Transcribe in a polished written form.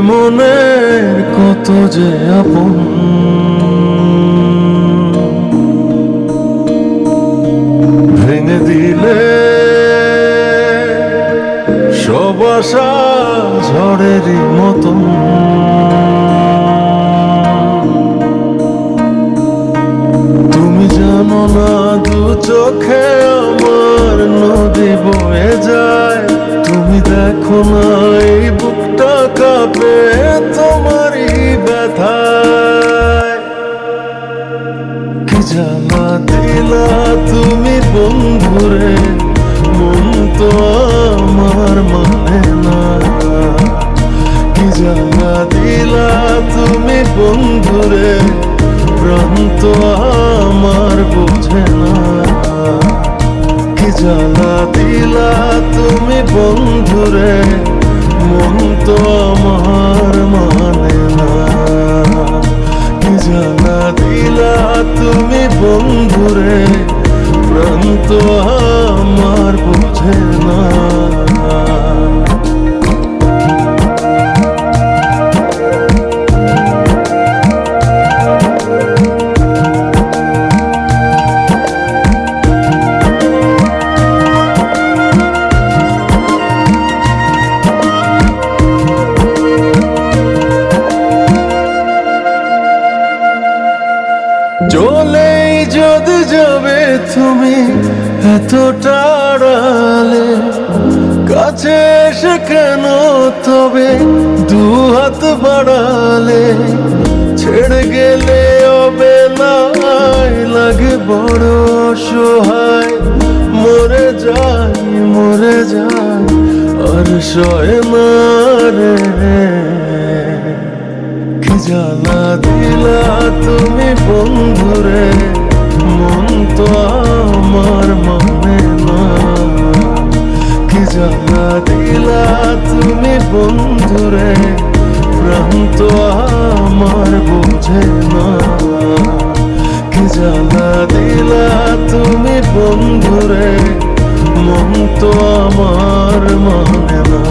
মনের কত যে আপন, ভেঙে দিলে সব আশা ঝড়েরই মতন। তুমি জানো না দু চোখে আমার নদী বয়ে যায়, তুমি দেখো না এই বুকটা কাঁপে তোমারই ব্যথায়। কি জ্বালা দিলা তুমি বন্ধুরে, মন তো আমার মানে না। কি জ্বালা দিলা তুমি বন্ধুরে, প্রাণ তো আমার বোঝে না। কি জ্বালা দিলা তুমি বন্ধুরে, মন তো আমার মানে না। কি জ্বালা দিলা তুমি বন্ধুরে, প্রাণ তো আমার বোঝে না। চলেই যদি যাবে তুমি এতটা আড়ালে, কাছে এসে কেন তবে দু হাত বাড়ালে? ছেড়ে গেলে অবেলায় লাগে বড় অসহায়, মরে যাই আর সয় না রে। কি জ্বালা দিলা তুমি বন্ধুরে, মন তো আমার মানে না। কি জ্বালা দিলা তুমি বন্ধুরে, প্রাণ তো আমার বোঝে না। কি জ্বালা দিলা তুমি বন্ধুরে, মন তো আমার মানে না।